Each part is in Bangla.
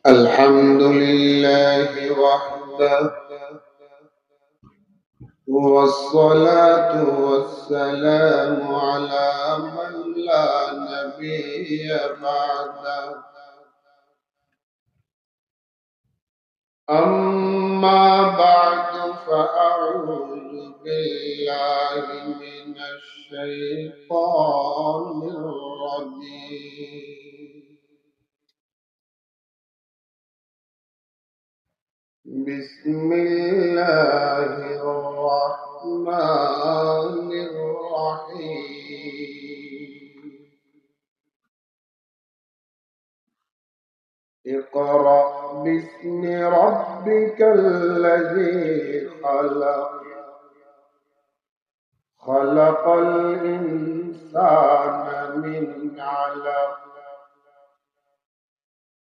الحمد لله وحده، والصلاة والسلام على من لا نبي بعده. أما بعد فأعوذ بالله من الشيطان الرجيم. بسم الله الرحمن الرحيم. اقرأ باسم ربك الذي خلق، خلق الإنسان من علق.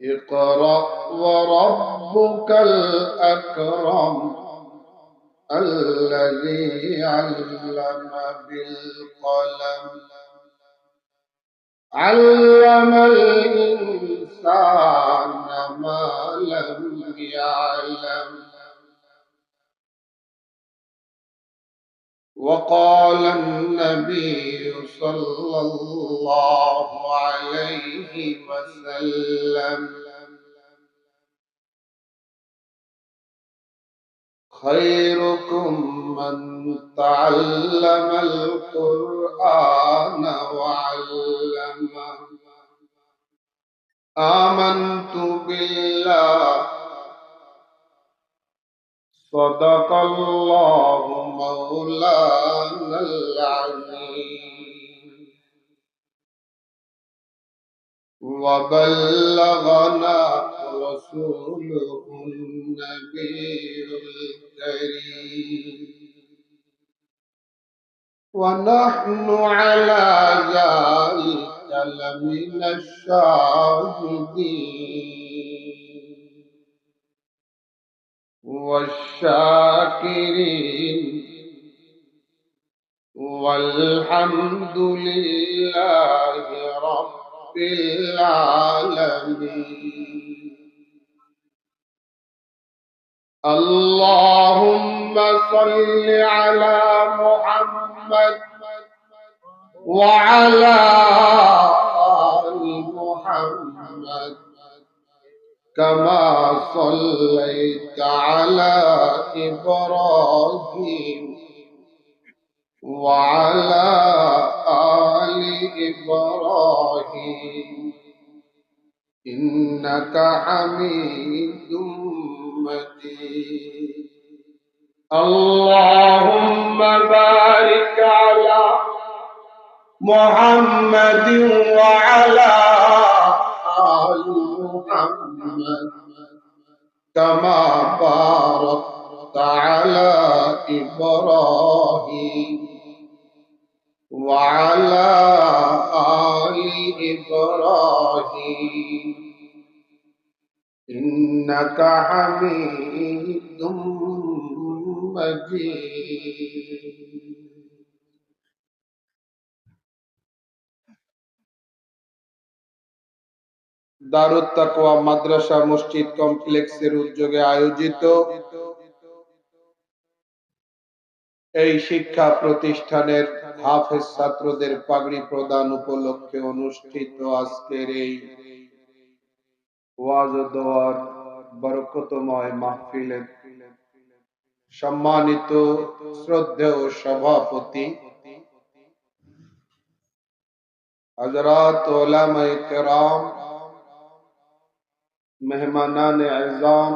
اقرأ وربك الأكرم الذي علم بالقلم، علم الإنسان ما لم يعلم. وقال النبي صلى الله عليه وسلم: خيركم من تعلم القرآن وعلمه. آمنت بالله، صدق الله مولانا العظيم، وبلغنا رسوله النبي الكريم، ونحن على ذلك لمن الشاهدين والشاكرين، والحمد لله رب العالمين. اللهم صل على محمد وعلى آل محمد، كما صليت على إبراهيم وعلى آل إبراهيم إنك حميد مجيد. اللهم بارك على محمد وعلى آل محمد، كما باركت على إبراهيم وعلى آل إبراهيم إنك حميد مجيد। দারুত তাকওয়া মাদ্রাসা মসজিদ কমপ্লেক্সের উদ্যোগে আয়োজিত এই শিক্ষা প্রতিষ্ঠানের হাফেজ ছাত্রদের পাগড়ি প্রদান উপলক্ষে অনুষ্ঠিত আজকের এই ওয়াজ ও দোয়ার বরকতময় মাহফিলে সম্মানিত শ্রদ্ধেয় সভাপতি হযরত উলামায়ে কেরাম, মেহমানানে আযম,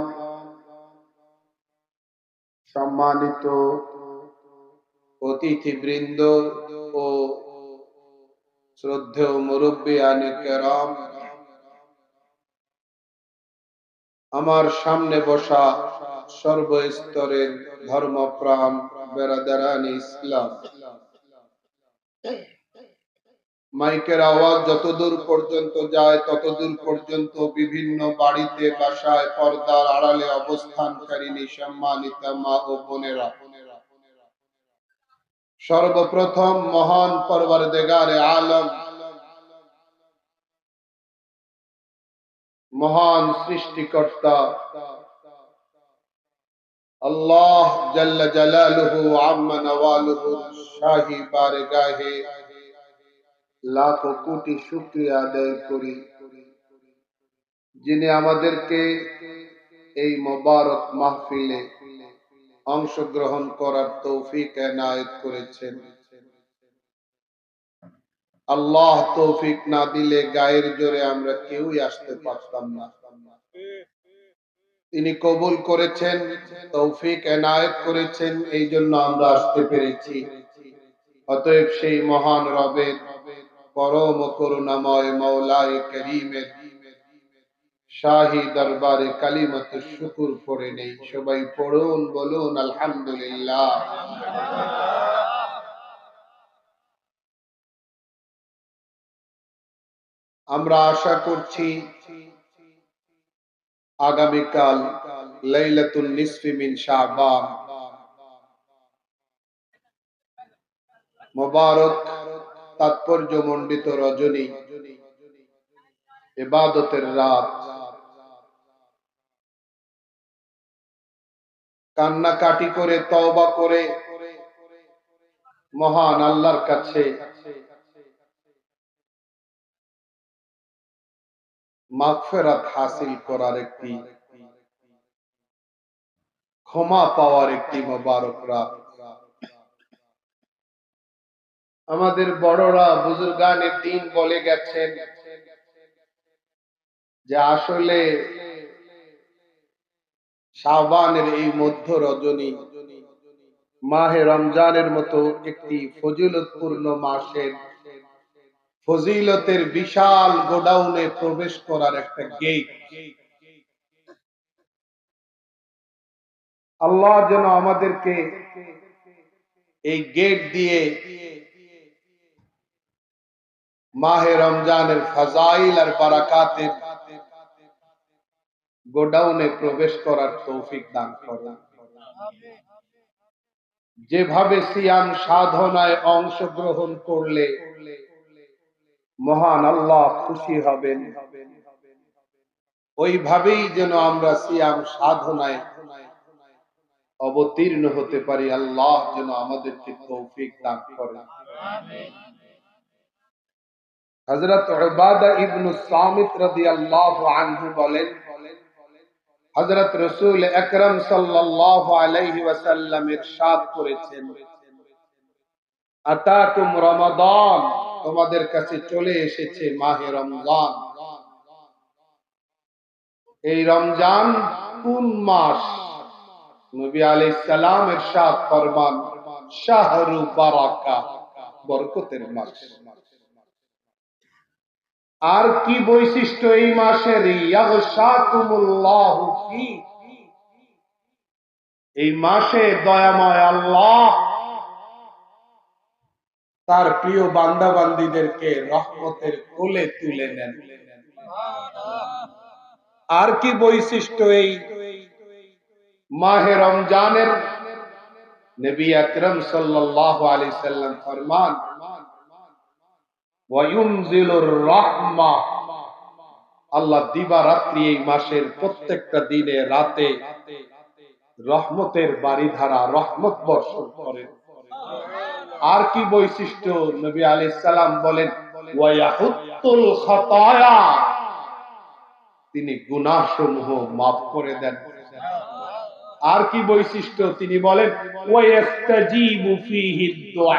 সম্মানিত অতিথিবৃন্দ ও শ্রদ্ধেয় মুরব্বিয়ানে কেরাম, আমার সামনে বসা সর্বস্তরের ধর্মপ্রাণ বেরাদারানি ইসলাম, মাইকের আওয়াজ যতদূর পর্যন্ত যায় ততদূর পর্যন্ত বিভিন্ন বাড়িতে বাসায় পর্দার আড়ালে অবস্থানকারিনী সম্মানিত মা ও বোনেরা, সর্বপ্রথম মহান পরওয়ারদিগারে আলম মহান সৃষ্টিকর্তা আল্লাহ জাল্লা জালালুহু আম্মা নওয়ালুহু শাহী বারগাহে লাখ কোটি শুকরিয়া আদায় করি, যিনি আমাদেরকে এই মোবারক মাহফিলে অংশগ্রহণ করার তৌফিক এনায়েত করেছেন। আল্লাহ তৌফিক না দিলে গায়ের জোরে আমরা কেউই আসতে পারতাম না। তিনি কবুল করেছেন, তৌফিক এনায়েত করেছেন, এই জন্য আমরা আসতে পেরেছি। অতএব সেই মহান রবের পরম করুণাময় মাওলায়ে কারীমের শাহী দরবারে কালিমাতু শুকর পড়ে নেই। সবাই পড়ুন, বলুন আলহামদুলিল্লাহ। আমরা আশা করছি আগামীকাল লাইলাতুন নিসফি মিন শাবান, মোবারক তাৎপর্যমণ্ডিত রজনী, ইবাদতের রাত, কান্নাকাটি করে তওবা করে মহান আল্লাহর কাছে মাগফিরাত হাসিল করার একটি, ক্ষমা পাওয়ার একটি মোবারক রাত। আমাদের বড়রা বুজুর্গানে দ্বীন বলে গেছেন যে আসলে শাবানের এই মধ্য রজনী মাহে রমজানের মতো একটি ফজিলতপূর্ণ মাসের ফজিলতের বিশাল গোডাউনে প্রবেশ করার একটা গেট। আল্লাহ যেন আমাদেরকে এই গেট দিয়ে মাহে রমজানের ফাজাইল আর বারাকাতের গোডাউনে প্রবেশ করার তৌফিক দান করেন। যেভাবে সিয়াম সাধনায় অংশগ্রহণ করলে মহান আল্লাহ খুশি হবেন, ওইভাবেই যেন আমরা সিয়াম সাধনায় অবতীর্ণ হতে পারি। আল্লাহ যেন আমাদেরকে তৌফিক দান করেন। হযরত উবাদা ইবনে সামিত রাদিয়াল্লাহু আনহু বলেন, হযরত রাসূল আকরাম সাল্লাল্লাহু আলাইহি ওয়াসাল্লাম ইরশাদ করেছেন, আতাকুম রমাদান, তোমাদের কাছে চলে এসেছে মাহে রমজান। এই রমজান কোন মাস? নবী আলাইহিস সালাম ইরশাদ ফরমান, শাহরু বারাকা, বরকতের মাস। আর কি বৈশিষ্ট্য এই মাসের? ইয়াগশাকুমুল্লাহু ফি, এই মাসে দয়াময় আল্লাহ তার প্রিয় বান্দা বান্দীদেরকে রহমতের কোলে তুলে নেন। আর কি বৈশিষ্ট্য এই মাহে রমজানের? নবী আকরাম সাল্লাল্লাহু আলাইহি সাল্লাম ফরমান, ওয়া ইউনজিলুর রাহমা, আল্লাহ দিবারাত্রি এই মাসের প্রত্যেকটা দিনে রাতে রহমতের বারিধারা, রহমত বর্ষণ করেন। আর কি বৈশিষ্ট্য? নবী আলাইহিস সালাম বলেন, ওয়া ইয়াহুত্তুল খাতায়া, তিনি গুনাহসমূহ maaf করে দেন। আর কি বৈশিষ্ট্য? তিনি বলেন, ওয়া ইস্তাজিবু ফীহি দুআ,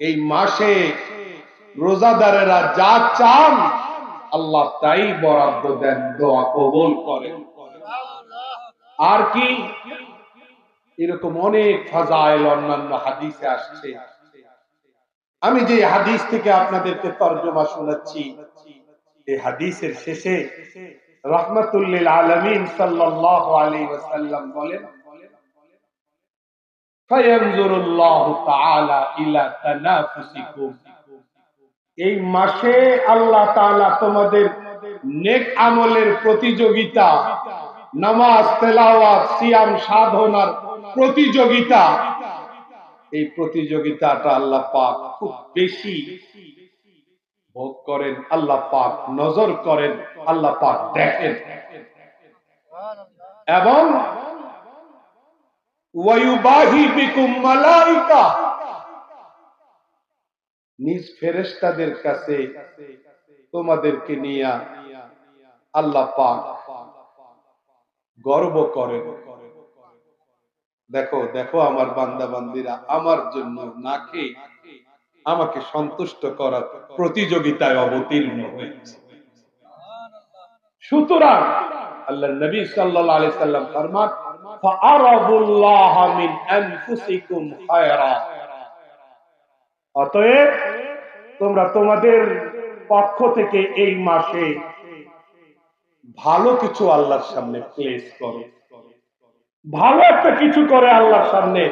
এই মাসে রোজাদারেরা যা চান আল্লাহ তাই বরাদ্দ দেন, দোয়া কবুল করেন। আর কি? এরকম অনেক ফাজাইল অন্যান্য হাদিসে আসছে। আমি যে হাদিস থেকে আপনাদেরকে তরজমা শোনাচ্ছি, এই হাদিসের শেষে রাহমাতুল লিল আলামিন সাল্লাল্লাহু আলাইহি ওয়াসাল্লাম বলেন, ফায়ানজুরুল্লাহু তাআলা ইলা তানাফুসিকুম, এই মাসে আল্লাহ তাআলা তোমাদের নেক আমলের প্রতিযোগিতা, নামাজ, তেলাওয়াত, সিয়াম সাধনার প্রতিযোগিতা, এই প্রতিযোগিতাটা আল্লাহ পাক খুব বেশি ভোগ করেন, আল্লাহ পাক নজর করেন, আল্লাহ পাক দেখেন। এবং ওয়ায়ুবাহি বিকুম মালাইকা, নিজ ফেরেশতাদের কাছে তোমাদেরকে নিয়ে আল্লাহ পাক গর্ব করেন। দেখো দেখো আমার বান্দা বান্দিরা আমার জন্য না খেয়ে আমাকে সন্তুষ্ট করার প্রতিযোগিতায় অবতীর্ণ হয়েছে। সুতরাং আল্লাহ নবী সাল্লাল্লাহু আলাইহি সাল্লাম ফরমান ফাআরাদুল্লাহ মিন আনফুসিকুম খায়রা, অতএব তোমরা তোমাদের পক্ষ থেকে এই মাসে ভালো কিছু আল্লাহর সামনে প্লেস করো, ভালো একটা কিছু করে আল্লাহর সামনে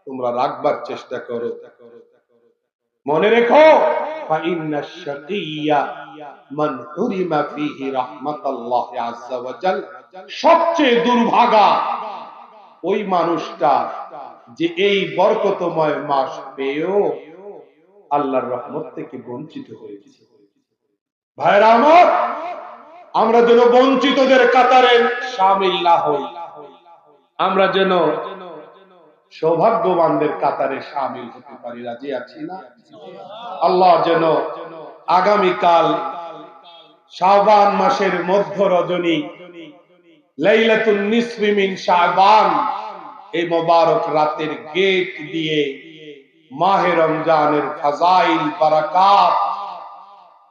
তোমরা রাখবার চেষ্টা করো। মনে রেখো ফাইন্নাশ শাকিয়্যা মান হুরিমা ফীহি রাহমাতাল্লাহি আযজা ওয়া জাল, সবচেয়ে দুর্ভাগা ওই মানুষটা যে এই বরকতময় মাস পেয়েও আল্লাহর রহমত থেকে বঞ্চিত হয়েছে। ভাইরা আমার, আমরা যেন বঞ্চিতদের কাতারে শামিল না হই, আমরা যেন সৌভাগ্যবানদের কাতারে শামিল হতে পারি। রাজি আছি না? আল্লাহ যেন আগামীকাল শাবান মাসের মধ্য রজনী লাইলাতুন নিসফি মিন শাবান, এই মোবারক রাতের গেট দিয়ে মাহে রমজানের ফাজাইল বারাকাত,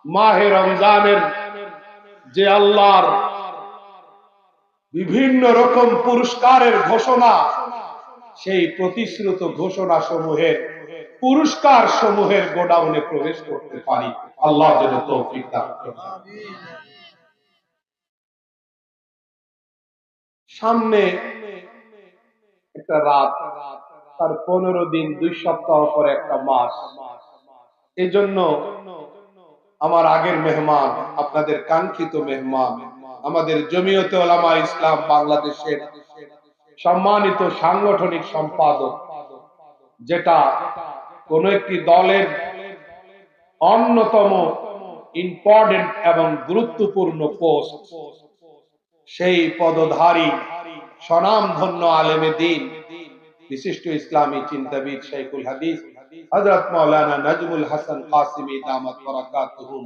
মাহে রমজানের যে আল্লাহর বিভিন্ন রকম পুরস্কারের ঘোষণা, সেই প্রতিশ্রুত ঘোষণা সমূহের পুরস্কার সমূহের গোডাউনে প্রবেশ করতে পারি। আল্লাহ যেন তৌফিক দান করেন। সামনে একটা রাত, তার 15 দিন, 2 সপ্তাহ পরে একটা মাস। এই জন্য আমার আগের মেহমান, আপনাদের কাঙ্ক্ষিত মেহমান, আমাদের জমিয়তে উলামা ইসলাম বাংলাদেশের সম্মানিত সাংগঠনিক সম্পাদক, যেটা কোন একটি দলের অন্যতম ইম্পর্টেন্ট এবং গুরুত্বপূর্ণ পোস্ট, সেই পদধারী স্বনামধন্য আলেমে দ্বীন, বিশিষ্ট ইসলামী চিন্তাবিদ শাইখুল হাদিস হযরত মাওলানা নাজমুল হাসান কাসিমি দামাত বারাকাতুহুম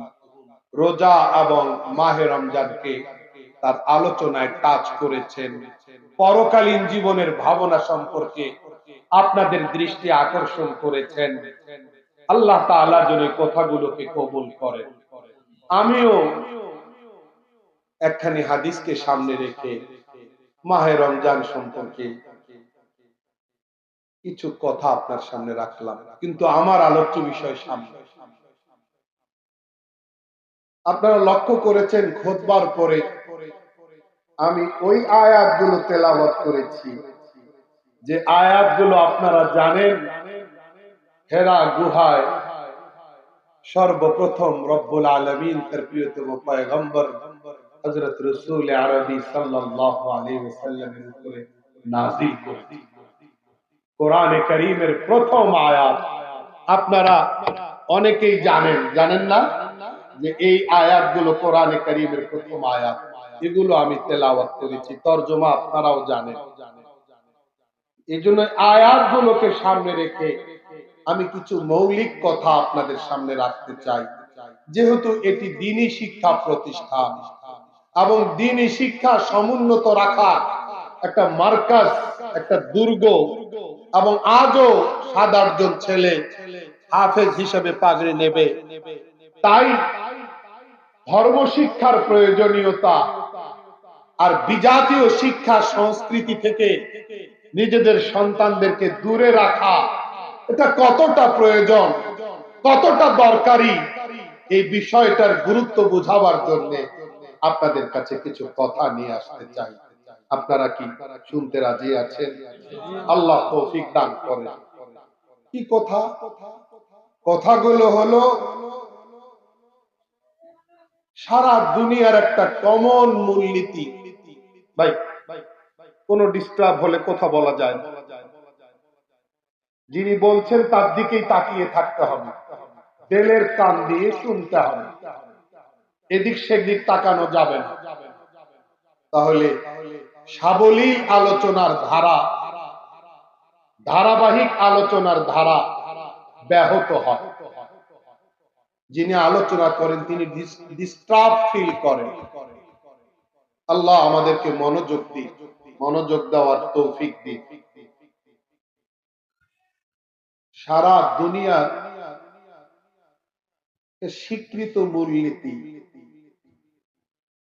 রোজা এবং মাহে রমজানকে তার আলোচনায় টাচ করেছেন। পরকালীন জীবনের ভাবনা সম্পর্কে আপনাদের দৃষ্টি আকর্ষণ করেছেন। আল্লাহ তাআলা যেন কথাগুলোকে কবুল করেন। আমিও একখানি হাদিসকে সামনে রেখে মাহে রমজান সম্পর্কে কিছু কথা আপনার সামনে রাখলাম, কিন্তু আমার আলোচ্য বিষয় সামনে। আপনারা লক্ষ্য করেছেন খুতবার পরে আমি ওই আয়াতগুলো তেলাওয়াত করেছি, যে আয়াতগুলো আপনারা জানেন হেরা গুহায় সর্বপ্রথম রব্বুল আলামিন তার প্রিয়তম পয়গম্বর হযরত রাসূল আরবি সাল্লাল্লাহু আলাইহি ওয়াসাল্লামের উপরে নাযিল করেছেন। কোরআনে কারীমের প্রথম আয়াত আপনারা অনেকেই জানেন, জানেন না যে এই আয়াতগুলো কোরআনে কারীমের প্রথম আয়াত। এগুলো আমি তেলাওয়াত করেছি, তরজমা আপনারাও জানেন। এইজন্য আয়াতগুলোকে সামনে রেখে আমি কিছু মৌলিক কথা আপনাদের সামনে রাখতে চাই। যেহেতু এটি দ্বীনি শিক্ষা প্রতিষ্ঠান এবং দ্বীনি শিক্ষা সমুন্নত রাখা একটা মার্কাজ, একটা দুর্গ, এবং আজও 7-8 জন ছেলে হাফেজ হিসেবে পাগড়ি নেবে, তাই ধর্ম শিক্ষার প্রয়োজনীয়তা আর বিজাতীয় শিক্ষা সংস্কৃতি থেকে নিজেদের সন্তানদেরকে দূরে রাখা, এটা কতটা প্রয়োজন, কতটা দরকারি, এই বিষয়টার গুরুত্ব বোঝাবার জন্য আপনাদের কাছে কিছু কথা নিয়ে আসতে চাই। আপনারা কি শুনতে রাজি আছেন? আল্লাহ তৌফিক দান করেন। কি কথা? কথাগুলো হলো সারা দুনিয়ার একটা কমন মূলনীতি। ভাই, কোন ডিস্টার্ব হলে কথা বলা যায় না। যিনি বলছেন তার দিকেই তাকিয়ে থাকতে হবে। দিলের কান দিয়ে শুনতে হবে, এদিক সেদিক তাকানো যাবে না। তাহলে সাবলীল আলোচনার ধারা, ধারাবাহিক আলোচনার ধারা ব্যাহত হয়। যিনি আলোচনা করেন তিনি ডিস্টার্ব ফিল করেন। আল্লাহ আমাদেরকে মনোযোগ দেওয়ার তৌফিক দিন। সারা দুনিয়ার স্বীকৃত মূলনীতি,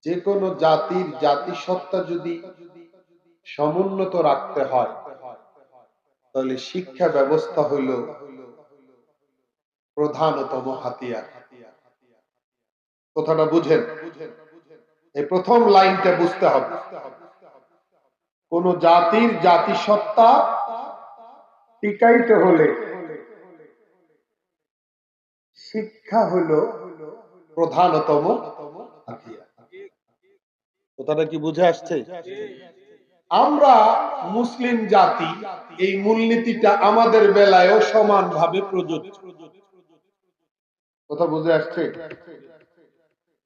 যে কোনো জাতির জাতিসত্তা যদি সমুন্নত রাখতে হয়, তাহলে শিক্ষা ব্যবস্থা হইল প্রধানতম হাতিয়ার। কথাটা বুঝেন, এই প্রথম লাইনটা বুঝতে হবে। কোন জাতির জাতিসত্তা টিকাইতে হলে শিক্ষা হইল প্রধানতম হাতিয়ার। কথাটা কি বুঝে আসছে? আমরা মুসলিম জাতি, এই মূলনীতিটা আমাদের বেলায়ও সমানভাবে প্রযোজ্য। কথা বুঝে আসছে?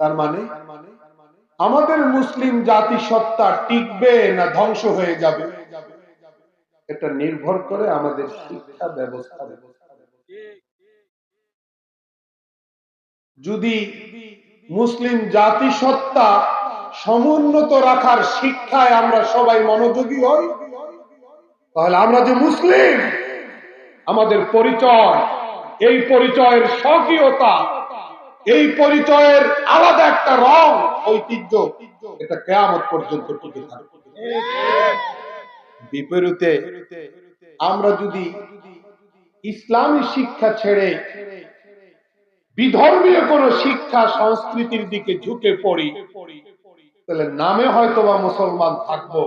তার মানে আমাদের মুসলিম জাতিসত্তা টিকবে না ধ্বংস হয়ে যাবে, এটা নির্ভর করে আমাদের শিক্ষা ব্যবস্থা। যদি মুসলিম জাতিসত্তা সমুন্নত রাখার শিক্ষায় আমরা সবাই মনোযোগী হই, তাহলে আমরা যে মুসলিম, আমাদের পরিচয়, এই পরিচয়ের স্বকীয়তা, এই পরিচয়ের আলাদা একটা রং, ঐতিহ্য, এটা কিয়ামত পর্যন্ত টিকে থাকবে। বিপরীতে আমরা যদি ইসলামী শিক্ষা ছেড়ে বিধর্মীয় কোন শিক্ষা সংস্কৃতির দিকে ঝুঁকে পড়ি, তাহলে নামে হয়তোবা মুসলমান থাকবো,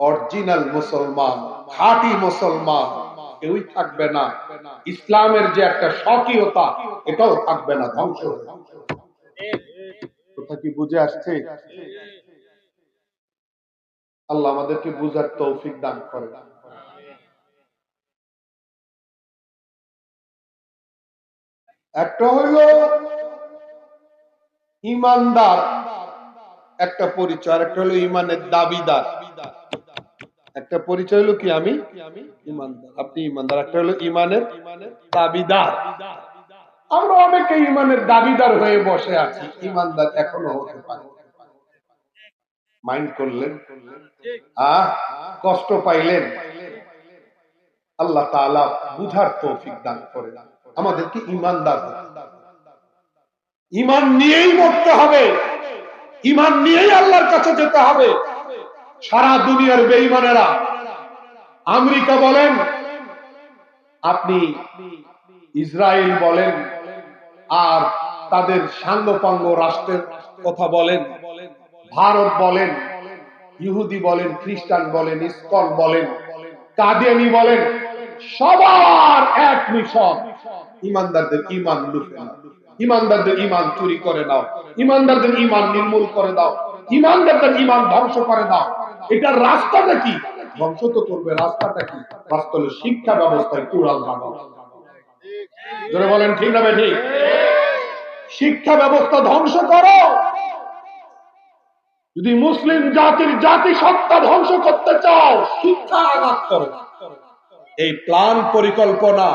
অরিজিনাল মুসলমান, খাঁটি মুসলমান কেউই থাকবে না। ইসলামের যে একটা স্বকীয়তা, এটাও থাকবে না, ধ্বংস হবে। কথা কি বুঝে আসছে? আল্লাহ আমাদেরকে বুঝার তৌফিক দান করে। একটা হইল ইমানদার, একটা পরিচয়, একটা হলো ইমানের দাবিদার। একটা পরিচয় হলো কি আমি ইমানদার, আপনি ইমানদার, একটা হলো ইমানের দাবিদার। আমরা অনেকে ইমানের দাবিদার হয়ে বসে আছি, ইমানদার এখনো হতে পারে। মাইন্ড করলেন, কষ্ট পাইলেন, আল্লাহ তাআলা বুঝার তৌফিক দান করে আমাদেরকে ইমানদার। ইমান নিয়েই মরতে হবে, ইমান নিয়েই আল্লাহর কাছে যেতে হবে। সারা দুনিয়ার বেঈমানেরা, আমেরিকা বলেন, আপনি ইসরায়েল বলেন, আর তাদের সাঙ্গপাঙ্গ রাষ্ট্রের কথা বলেন, ভারত বলেন, ইহুদি বলেন, খ্রিস্টান বলেন, ইসকন বলেন, কাদিয়ানি বলেন, সবার এক মিশন, ইমানদারদের ইমান লুটে নাও, ইমানদারদের ইমান চুরি করে দাও, ইমানদারদের ইমান নির্মূল করে দাও, ইমানদারদের ইমান ধ্বংস করে দাও। এটার রাস্তাটা কি? ধ্বংস তো করবে, রাস্তাটা কি? রাস্তা হলো শিক্ষা ব্যবস্থায় কুড়াল লাগাও। জোরে বলেন ঠিক না ঠিক? শিক্ষা ব্যবস্থা ধ্বংস করো। যদি মুসলিম জাতির জাতিসত্তা ধ্বংস করতে চাও, শিক্ষা আঘাত করো। এই প্ল্যান পরিকল্পনা,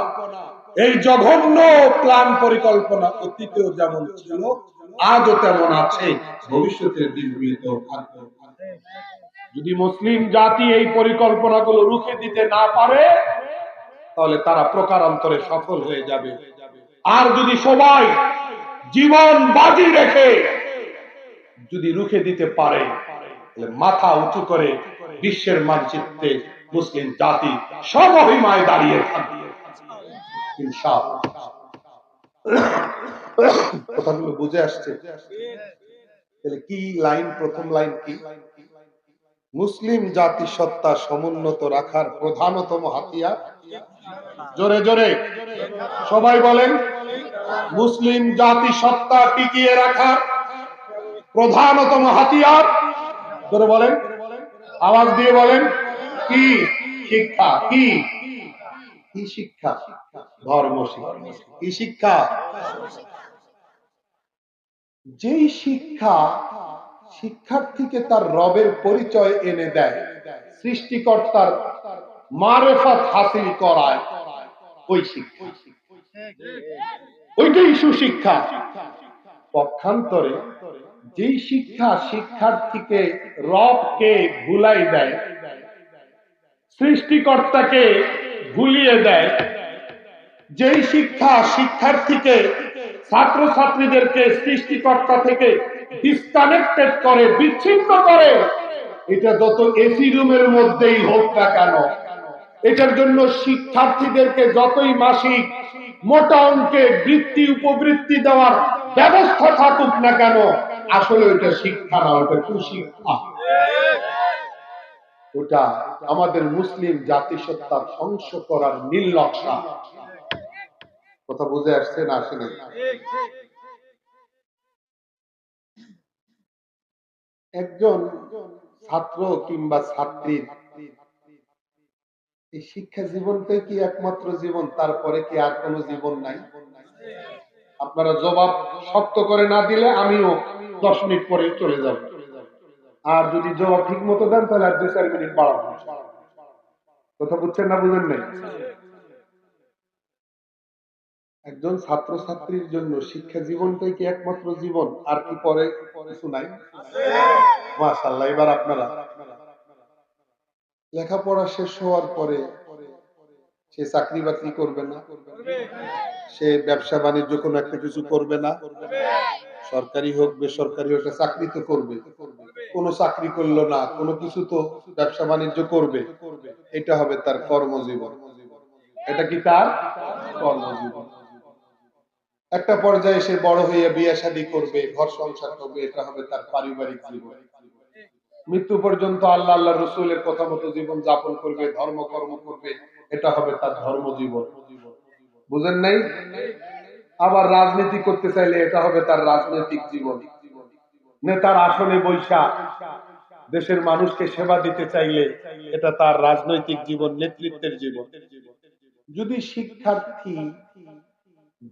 এই জঘন্য প্ল্যান পরিকল্পনা অতীতেও যেমন ছিল, আজও তেমন আছে, ভবিষ্যতের দিনগুলিতেও থাকবে। যদি মুসলিম জাতি এই পরিকল্পনাগুলো রুখে দিতে না পারে, তাহলে তারা প্রকারান্তরে সফল হয়ে যাবে। আর যদি সবাই জীবন বাজি রেখে যদি রুখে দিতে পারে, তাহলে মাথা উঁচু করে বিশ্বের মানচিত্রে মুসলিম জাতি সমহিমায় দাঁড়িয়ে থাকবে ইনশাআল্লাহ। কথাগুলো বুঝে আসছে? তাহলে কি লাইন, প্রথম লাইন কি? মুসলিম জাতিসত্তা সমুন্নত রাখার প্রধানতম হাতিয়ার, জোরে জোরে সবাই বলেন, মুসলিম জাতিসত্তা টিকিয়ে রাখার প্রধানতম হাতিয়ার, জোরে বলেন, আওয়াজ দিয়ে বলেন, কি? শিক্ষা। কি? কি শিক্ষা? ধর্ম শিক্ষা। কি শিক্ষা? যেই শিক্ষা শিক্ষার্থীকে তার রবের পরিচয় এনে দেয়, সৃষ্টিকর্তার মারেফাত হাসিল করায়, ওই শিক্ষা, ওইটাই সুশিক্ষা। পক্ষান্তরে যেই শিক্ষা শিক্ষার্থীকে রবকে ভুলাই দেয়, সৃষ্টিকর্তাকে ভুলিয়ে দেয়, যেই শিক্ষা শিক্ষার্থীকে ছাত্রছাত্রীদেরকে সৃষ্টিকর্তা থেকে ডিসকানেক্টেড করে, বিচ্ছিন্ন করে, এটা যত এসি রুমের মধ্যেই হোক না কেন, এটার জন্য শিক্ষার্থীদেরকে যতই মাসিক মোটা অঙ্কে বৃত্তি উপবৃত্তি দেওয়ার ব্যবস্থা থাকুক না কেন, আসলে ওটা শিক্ষা না, ওটা কুশিক্ষা। ওটা আমাদের মুসলিম জাতিসত্তা ধ্বংস করার নীল নকশা। কথা বুঝে আসছে না? আসলে একজন ছাত্র কিংবা ছাত্রীর এই শিক্ষা জীবনটাই কি একমাত্র জীবন? তারপরে কি আর কোনো জীবন নাই? আপনারা জবাব শক্ত করে না দিলে আমিও 10 মিনিট পরে চলে যাব, আর যদি জবাব ঠিক মতো দেন তাহলে আর 2-4 মিনিট বাড়াবো। কথা বুঝছেন না বুঝেন নাই? একজন ছাত্র ছাত্রীর জন্য শিক্ষা জীবনটাই কি একমাত্র জীবন? আর কি পরে কিছু নাই? মাশাআল্লাহ। এবার আপনারা লেখাপড়া শেষ হওয়ার পরে সে চাকরি বাকরি করবে না, সে ব্যবসা বাণিজ্য কোনো একটা কিছু করবে না, সরকারি হোক বেসরকারি হোক চাকরি তো করবে। কোনো চাকরি করলো না, কোনো কিছু তো ব্যবসা বাণিজ্য করবে, এটা হবে তার কর্মজীবন। এটা কি তার কর্মজীবন? একটা পর্যায়ে সে বড় হয়ে বিয়ে শাদী করবে, ঘর সংসার করবে, এটা হবে তার পারিবারিক জীবন। মৃত্যু পর্যন্ত আল্লাহ আল্লাহ রসুলের কথা মতো জীবন যাপন করবে, ধর্মকর্ম করবে, এটা হবে তার ধর্ম জীবন। বুঝেন নাই? আবার রাজনীতি করতে চাইলে এটা হবে তার রাজনৈতিক জীবন। নেতার আসনে বৈশা দেশের মানুষকে সেবা দিতে চাইলে এটা তার রাজনৈতিক জীবন, নেতৃত্বের জীবন। যদি শিক্ষার্থী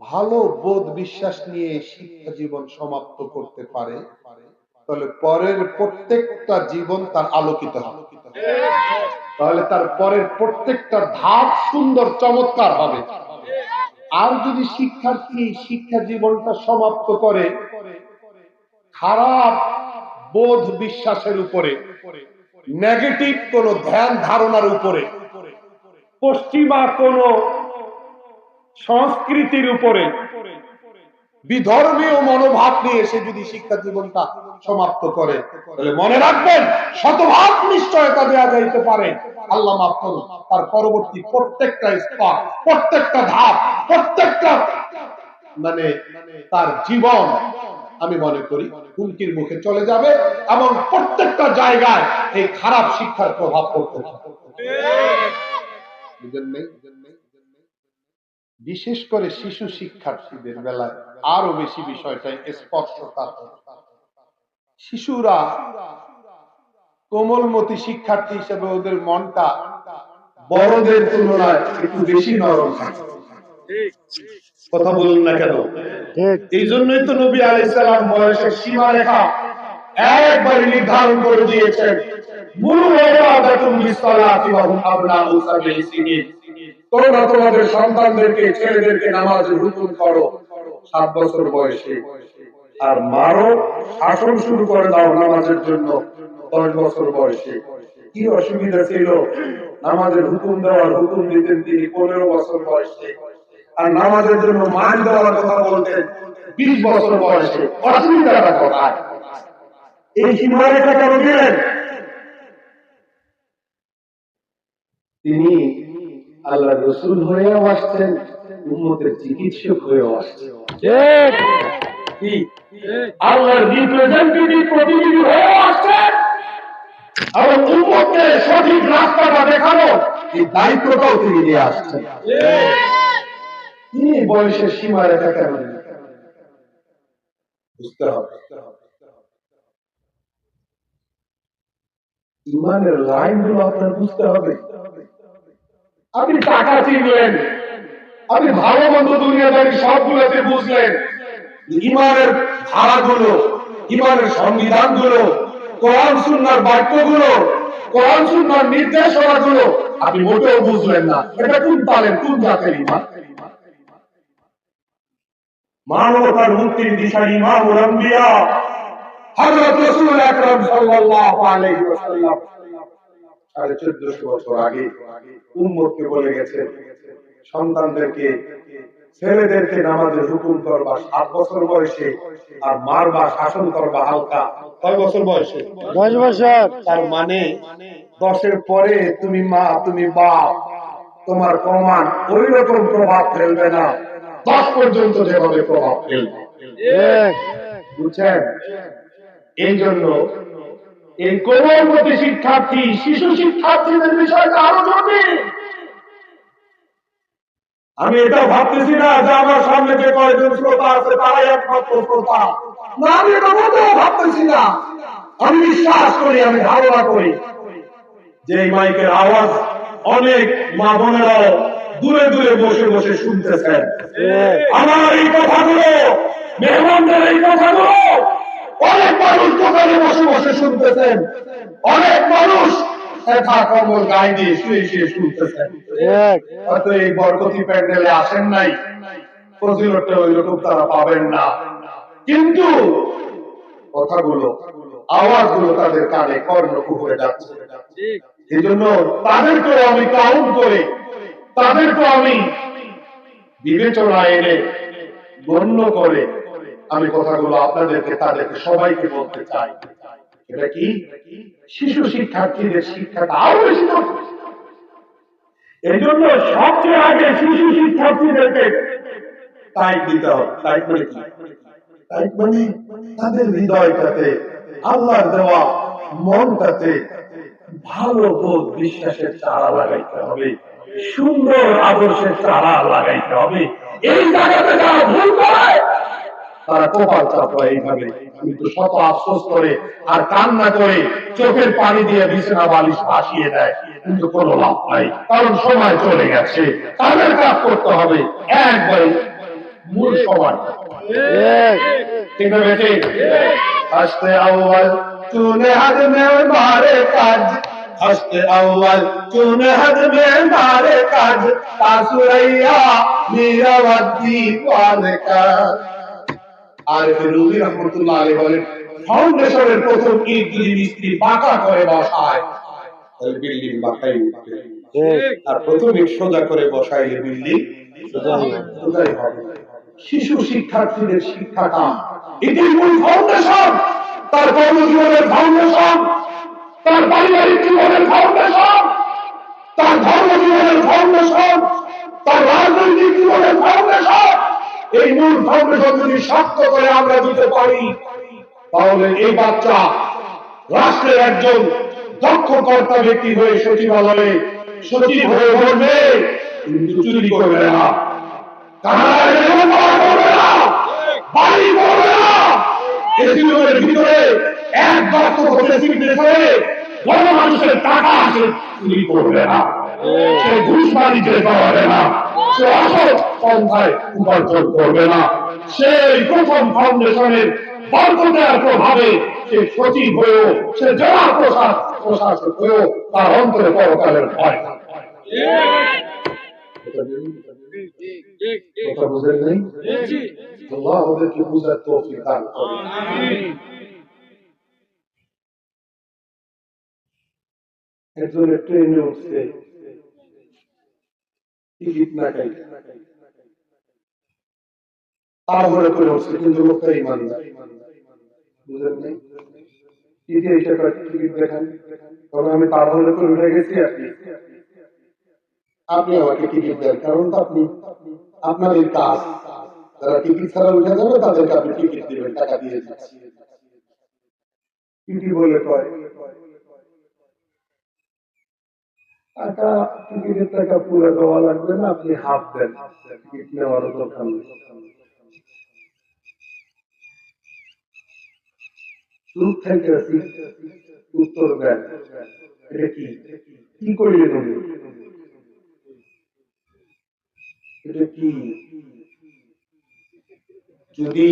ভালো বোধ বিশ্বাস নিয়ে শিক্ষা জীবন সমাপ্ত করতে পারে, তাহলে পরের প্রত্যেকটা জীবন তার আলোকিত হবে, তাহলে তার পরের প্রত্যেকটা ধাপ সুন্দর চমৎকার হবে। আর যদি শিক্ষার্থী শিক্ষা জীবনটা সমাপ্ত করে খারাপ বোধ বিশ্বাসের উপরে, নেগেটিভ কোন ধ্যান ধারণার উপরে, পশ্চিমা কোন সংস্কৃতির উপরে, বিধর্মীয় মনোভাব নিয়ে সে যদি শিক্ষা জীবনটা সমাপ্ত করে, তাহলে মনে রাখবেন শতভাগ নিশ্চয়তা দেওয়া যাইতে পারে আল্লাহ মাফ করুন, তার পরবর্তী প্রত্যেকটা স্তর, প্রত্যেকটা ধাপ, প্রত্যেকটা মানে তার জীবন আমি মনে করি হুমকির মুখে চলে যাবে, এবং প্রত্যেকটা জায়গায় এই খারাপ শিক্ষার প্রভাব পড়তে থাকবে। বুঝেন নাই? বিশেষ করে শিশু শিক্ষার্থীদের বেলায় আরো বেশি বিষয়টা স্পর্শকাতর। শিশুরা কোমলমতি শিক্ষার্থী হিসেবে ওদের মনটা বড়দের তুলনায় একটু বেশি নরম থাকে। কথা বলুন না কেন? এই জন্যই তো নবী আলাইহিস সালাম বয়সের সীমারেখা একবার নির্ধারণ করে দিয়েছেন, মুরু আওলাদাকুম বিসসালাতি ওয়া হুম আবনাউ সাবঈ সিনিন। তোমরা তোমাদের সন্তানদেরকে, ছেলেদেরকে নামাজের হুকুম করো 7 বছর বয়সে, আর মারো, শাসন শুরু করে দাও নামাজের জন্য 10 বছর বয়সে। কি অসুবিধা ছিল? নামাজের হুকুম দেওয়ার হুকুম দিতেন তিনি 15 বছর বয়সে, আর নামাজের জন্য মান দেওয়ার কথা বলতেন 20 বছর বয়সে। অসুবিধাটা কোথায়? এই সীমারেখা কেন দিলেন? তিনি আল্লাহ রসুল হয়েও আসছেন, উম্মতের চিকিৎসক হয়েও আসছেন। আল্লাহর রিপ্রেজেন্টেটিভ, প্রতিনিধি হয়েও আসছেন, এবং উম্মতকে সঠিক রাস্তাটা দেখানো এই দায়িত্বটাও তিনি নিয়ে আসছেন। তিনি বয়সের সীমারেখা কেন বুঝতে হবে। ইমানের লাইনগুলো আপনার বুঝতে হবে। আপনি টাকা চিনলেন, আপনি ভালো মন্দ দুনিয়াদারি সবগুলোতে বুঝলেন, ইমানের ধারাগুলো, ইমানের সংবিধানগুলো, কোরআন সুন্নাহর বাক্যগুলো, কোরআন সুন্নাহর নির্দেশনাগুলো আপনি মোটেও বুঝলেন না। এটা কোন তালের, কোন জাতের ইমান? মানবতার মুক্তির দিশারি ইমামুল আম্বিয়া হযরত রাসূল আকরাম সাল্লাল্লাহু আলাইহি ওয়াসাল্লাম 1450 বছর আগে উম্মতকে বলে গেছে, সন্তানদেরকে, ছেলেদেরকে নামাজের হুকুম করবা 7 বছর বয়সে, আর মারবা, শাসন করবা হালকা। কয় বছর বয়সে? 10 বছর। তার মানে 10-এর পরে তুমি মা, তুমি বাপ, তোমার প্রমাণ ওই রকম প্রভাব ফেলবে না 10 পর্যন্ত যেভাবে প্রভাব ফেলবে। বুঝছেন? এই জন্য এই কোমলমতি শিক্ষার্থী, শিশু শিক্ষার্থীদের বিষয়টা আরো জটিল। আমি এটা ভাবতেছি না যে আমার সামনে যে কয়েকজন শ্রোতা আছে তারাই একমাত্র শ্রোতা, না, আমি এটা মোটেও ভাবতেছি না। আমি বিশ্বাস করি, আমি ধারণা করি যে এই মাইকের আওয়াজ অনেক মা বোনেরাও দূরে দূরে বসে বসে শুনতেছেন। আমার এই কথাগুলো, মেহমানদের এই কথাগুলো অনেক মানুষ দোকানে বসে বসে শুনতেছেন, অনেক মানুষ কম্বল গায়ে দিয়ে শুয়ে শুয়ে শুনতেছেন। হয়তো এই বরকতি প্যান্ডেলে আসেন নাই, ফজিলতটা ওইরকম তারা পাবেন না, কিন্তু কথাগুলো, আওয়াজগুলো তাদের কানে কর্ণকুহরে যাচ্ছে। এই জন্য তাদেরকেও আমি কাউন্ট করে, তাদেরকেও আমি বিবেচনা এনে, গণ্য করে আমি কথাগুলো আপনাদেরকে, তাদেরকে সবাইকে বলতে চাই। এটা কি? শিশু শিক্ষার্থীদের শিক্ষাটা আরো বেশি দরকার। এই জন্য সবচেয়ে আগে শিশু শিক্ষার্থীদেরকে টাইট দিতে হবে। টাইট মানে কি? টাইট মানে তাদের হৃদয়টাতে, আল্লাহর দেওয়া মনটাতে ভালো বোধ বিশ্বাসের চারা লাগাইতে হবে, সুন্দর আদর্শের চারা লাগাইতে হবে। এই জায়গাতে যারা ভুল করে তারা কপাল চাপড়ায় এইভাবে, কিন্তু শত আফসোস করে আর কান্না করে চোখের পানি দিয়ে বিছানা বালিশ ভাসিয়ে দেয়, কিন্তু কোনো লাভ নাই, কারণ সময় চলে গেছে। তাদের কাজ করতে হবে একবারে মূল সময়। ঠিক না বেটে? হাসতে আউয়াল চুনে হাত মে মারে কাজ, হাসতে আউয়াল চুনে হাত মে মারে কাজ, তাসুরাইয়া নিরাবদ্দি পারে কাজ। আর রুবি রহমতুল্লাহ আলাইহি বলেন, ফাউন্ডেশনের প্রথম ইট যদি মিস্ত্রি বাঁকা করে বসায় তাহলে বিল্ডিং বাঁকাই উঠবে, আর প্রথম ইট সোজা করে বসাইলে বিল্ডিং সোজাই হবে। শিশু শিক্ষার্থীদের শিক্ষাটা এটাই মূল ফাউন্ডেশন, তার কর্মজীবনের ফাউন্ডেশন, তার পারিবারিক জীবনের ফাউন্ডেশন, তার ধর্ম জীবনের ফাউন্ডেশন, তার রাজনৈতিক জীবনের ফাউন্ডেশন। এই মূল ফাউন্ডেশন যদি শক্ত করে আমরা দিতে পারি, তাহলে এই বাচ্চা রাষ্ট্রের একজন দক্ষ কর্তা ব্যক্তি হয়ে সচিবালয়ে সচিব হয়ে উঠবে, কিন্তু চুরি করবে না, বাড়ি করবে না, এসির ভিতরে এক দক্ষ মানুষের টাকা আছে চুরি করবে না, সে ঘুষ বাণিজ্যে পাওয়াবে না, সে অসৎ পন্থায় উপার্জন করবে না, সেই প্রথম ফাউন্ডেশনের বরকতের প্রভাবে সে সচিব হয়েও, সে জেলা প্রশাসক হয়েও তার অন্তরে পরকালের ভয় থাকবে। কথা বুঝেন নাই? আল্লাহ আমাদেরকে বুঝার তৌফিক দান করুন। একজন ট্রেনে উঠছে, টিকিট না কাটে তাড়াহুড়ো করে উঠছে, কিন্তু লোকটা ইমানদার। বুঝেন নাই? টিকিট দেখান, তবে আমি তাড়াহুড়ো করে উঠে গেছি, আপনি আমাকে টিকিট দেন, কারণ তো আপনি, আপনার এই কাজ, যারা টিকিট ছাড়া উঠে যাবে তাদেরকে আপনি টিকিট দিবেন, টাকা দিয়ে দিচ্ছি। টিকিট বলে কয় টাকা, টিকিটের টাকা পুরো দেওয়া লাগবে না, আপনি হাফ দেন, টিকিট নেওয়ারও দরকার নেই। চুপ থেকে উত্তর দেন, এটা কি কি করলেন উনি? এটা কি? যদি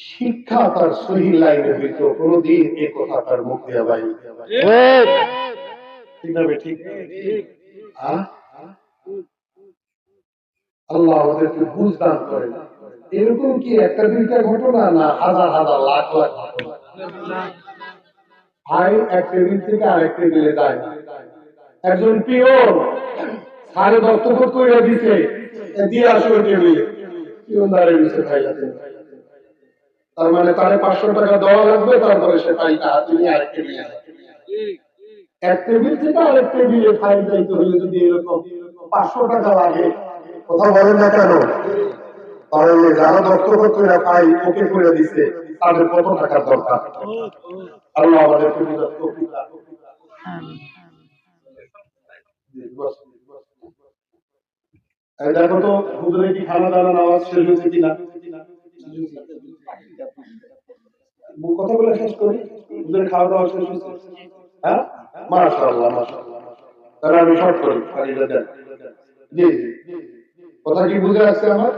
শিক্ষা তার সহি লাইনে হইতো কোনদিন এই কথা তার মুখ দিয়ে বাইরে ঠিক না ঠিক? হ্যাঁ, আল্লাহ আমাদেরকে বুঝ দান করেন। এরকম কি একটা দুইটা ঘটনা, না হাজার হাজার লাখ লাখ ঘটনা। ভাই এক টেবিল থেকে আরেক টেবিলে যায় না। একজন পিওন সাড়ে দস্তখত করে দিছে, দিয়ে আসলে টেবিলে পিওন দাঁড়িয়ে দিচ্ছে ফাইলাতে। তার মানে তারে 500 টাকা দেওয়া লাগবে, তারপরে সে ফাইলটা হাতে নিয়ে আরেক টেবিলে যাবে। এক টেবিল থেকে আরেক টেবিলে ফাইল যাইতে হলে যদি এরকম 500 টাকা লাগে, কথা বলেন না কেন? তাহলে যারা দস্তখত করে ফাইল ওকে করে দিচ্ছে তাদের কত টাকার দরকার? আল্লাহ আমাদেরকে বুঝার তৌফিক দান করুন। এই দেখো তো হুজুরে কি খানা দানা নামাজ শেষ হয়েছে কিনা? কথা বলে শেষ করি। হুজুরে খাওয়া দাওয়া শেষ হয়েছে? হ্যাঁ, মাশাআল্লাহ মাশাআল্লাহ। তাহলে আমি শর্ট করি। জি জি, কথা কি বুঝে আসছে আমার?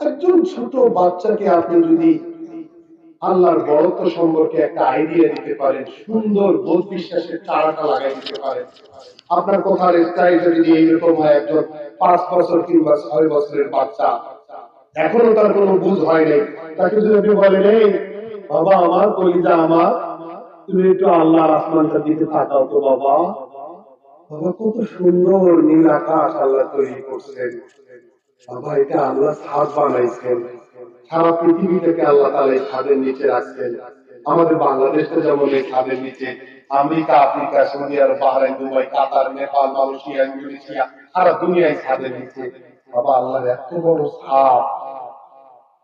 একজন ছোট বাচ্চাকে আপনি যদি আল্লাহর বড়ত্ব সম্পর্কে একটা আইডিয়া দিতে পারেন, সুন্দর বোধ বিশ্বাসের চারাটা লাগাই দিতে পারেন, আপনার কথার স্টাইল যদি এইরকম হয়, একজন 5 বছর কিংবা 6 বছরের বাচ্চা, এখনো তার কোনো বুঝ হয় নাই, তাকে যদি আপনি বলেন, এই বাবা আমার, কলিজা আমার, তুমি একটু আল্লাহর আসমানটা দিতে তাকাও তো বাবা, বাবা কত সুন্দর নীল আকাশ আল্লাহ তৈরি করছেন, বাবা এটা আল্লাহ ছাদ বানাইছেন, সারা পৃথিবী থেকে আল্লাহ তাআলা এই ছাদের নিচে রাখছেন, আমাদের বাংলাদেশটা যেমন এই ছাদের নিচে, আমেরিকা, আফ্রিকা, সৌদি আরব, বাহরাইন, দুবাই, কাতার, নেপাল, মালয়েশিয়া, ইন্দোনেশিয়া, সারা দুনিয়ায় ছাদের নিচে, বাবা আল্লাহর এত বড় ছাদ,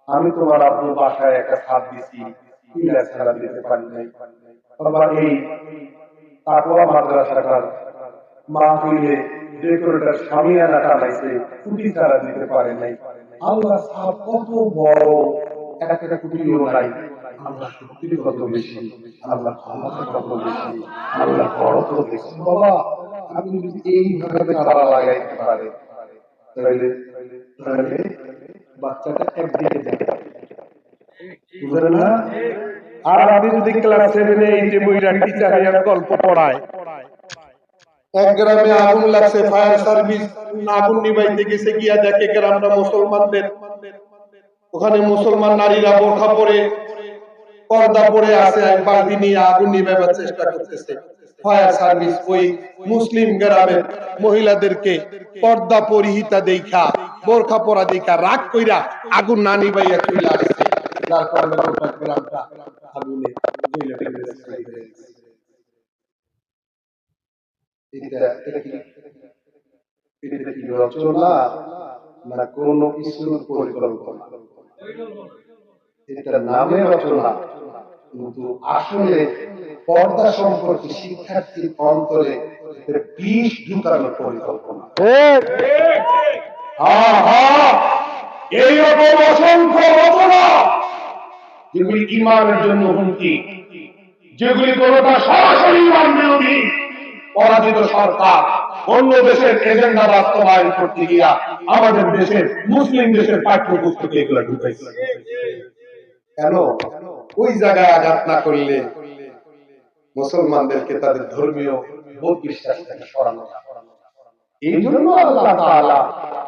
আমি তোমার আব্বুর বাসায় একটা ছাদ দিছি, পিলার ছাড়া দিতে পারি নাই, বাবা এই তাকওয়া মাদ্রাসাটার মাহফিলে ডেকোরেটর সামিয়ানা টানাইছে, খুঁটি ছাড়া দিতে পারে নাই, আল্লাহ ছাদ কত বড়, একটা খুঁটিও নাই, আল্লাহ শক্তি কত বেশি, আল্লাহ ক্ষমতা কত বেশি, আল্লাহ বড় তো বেশি, বাবা আপনি যদি এইভাবে তারা লাগাইতে পারে, তাহলে তাহলে বাচ্চাটা একদিকে যাবে, বুঝলেন না? আর আপনি যদি ক্লাস 7 এ 8 এ বইরা টিচার গল্প পড়ায়, এক গ্রামে আগুন লাগছে, ফায়ার সার্ভিস আগুন নিভাইতে গেছে, গিয়া দেখে গ্রামটা মুসলমানদের, ওখানে মুসলমান নারীরা বোরখা পরে পর্দা পরে আছে, বালতি নিয়ে আগুন নিভাবার চেষ্টা করতেছে, ফায়ার সার্ভিস ওই মুসলিম গ্রামের মহিলাদেরকে পর্দা পরিহিতা দেখা, বোরখা পরা দেখা রাগ কইরা আগুন না নিভাইয়া চলে আসছে, যার কারণে গোটা গ্রামটা আগুনে জ্বলে গেছে। এটা কি রচনা না কোন কিছুর পরিকল্পনা? এটা নামে রচনা, কিন্তু আসলে পর্দা সম্পর্কে শিক্ষার্থীর অন্তরে বিষ ঢুকানোর পরিকল্পনা। এইরকম অসংখ্য রচনা যেগুলি ইমানের জন্য হুমকি, যেগুলি কোনটা সরাসরি ইমান বিরোধী, পরাজিত সরকার অন্য দেশের এজেন্ডা বাস্তবায়ন করতে গিয়া আমাদের দেশের মুসলিম দেশের পাঠ্যপুস্তকে এগুলো ঢুকাইছে। কেন? ওই জায়গায় আঘাত না করলে মুসলমানদেরকে তাদের ধর্মীয় বোধ বিশ্বাস থেকে সরানো যায়। এই জন্য আল্লাহ তাআলা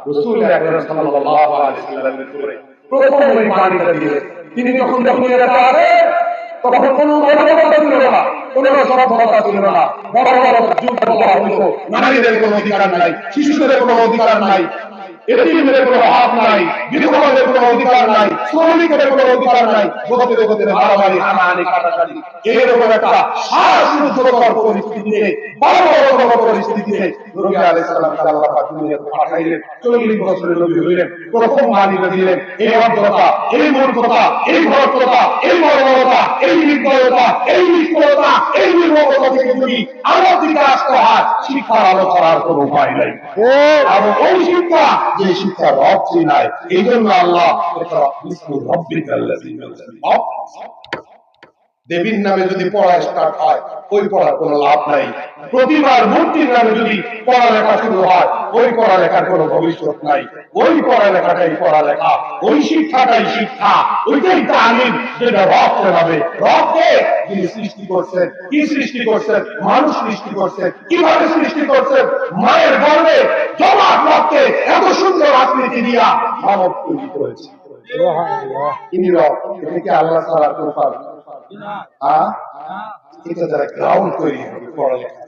রাসূল আকরাম সাল্লাল্লাহু আলাইহি ওয়াসাল্লামের উপরে প্রথম ওই বাণীটা দিলেন। তিনি যখন দুনিয়াতে আসেন তখন কোনো মানবতা ছিল না, কোনো সভ্যতা ছিল না, বড় বড় যুগ বলা হতো নারীদের কোনো অধিকার নাই, শিশুদের কোনো অধিকার নাই, এতিমদের কোনো হক নাই, বিধবাদের কোনো অধিকার নাই, শ্রমিকদের কোনো অধিকার নাই, বলতে বলতে মারামারি, হানাহানি, কাটাকাটি, এরকম একটা শ্বাসরুদ্ধকর পরিস্থিতিতে, বড় বড় পরিস্থিতিতে নবী আলাইহিস সালাম আল্লাহ পাক দুনিয়াতে পাঠাইলেন, 40 বছরের নবী হইলেন, প্রথম বাণীটা দিলেন, এই অজ্ঞতা, এই মূর্খতা, এই ভরকতা, এই বর্বরতা, এই নির্দয়তা, এই নিষ্ঠুরতা, এই নির্মমতা থেকে যদি আমার দিকে আসতে হয়, শিক্ষার আলো ছাড়ার কোনো উপায় নাই। আর ওই শিক্ষা, যে শিক্ষা রব চিনায়, এই জন্য আল্লাহ দেবীর নামে যদি পড়া স্টার্ট হয়, ওই পড়ার কোনো লাভ নাই। প্রতিবার মূর্তির নামে যদি পড়ালেখা শুরু হয়, ওই পড়ালেখার কোনো ভবিষ্যৎ নাই। ওই পড়ালেখাটাই পড়ালেখা, ওই শিক্ষাটাই শিক্ষা, ওইটাই তালিম, যেটা রব করাবে। রবকে যিনি সৃষ্টি করছেন, কি সৃষ্টি করছেন? মানুষ সৃষ্টি করছেন। কিভাবে সৃষ্টি করছেন? মায়ের গর্ভে জমাট রক্তে এত সুন্দর আকৃতি দিয়া মানব তৈরি করেছে। তিনি রব, এটা কি আল্লাহ ছাড়া কেউ পারে? এটা যারা গ্রাউন্ড তৈরি হবে পড়ালেখা।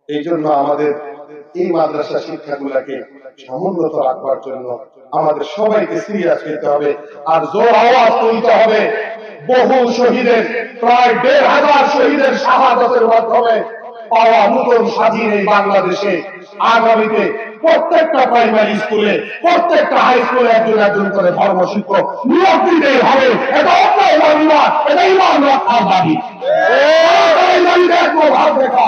এই জন্য আমাদের এই মাদ্রাসা শিক্ষাগুলাকে সমুন্নত রাখবার জন্য আমাদের সবাইকে সিরিয়াস হতে হবে, আর জোর আওয়াজ তুলতে হবে। বহু শহীদের, প্রায় ১,৫০০ শহীদের শাহাদাতের মাধ্যমে পাওয়া নতুন স্বাধীন এই বাংলাদেশে আগামীতে প্রত্যেকটা প্রাইমারি স্কুলে, প্রত্যেকটা হাই স্কুলে একজন একজন করে ধর্ম শিক্ষক নিয়োগ দিতেই হবে। এটা অন্যায় দাবি না, এটা ইমান রক্ষার দাবি। ভাব দেখা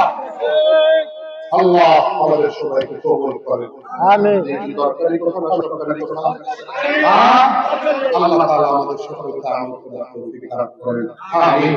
আল্লাহ আমাদের সবাইকে কবুল করেন। আমিন। দরকারি কথা না সরকারি কথা, আল্লাহ তাআলা আমাদের সকলকে আমল করার তৌফিক দান করেন। আমিন।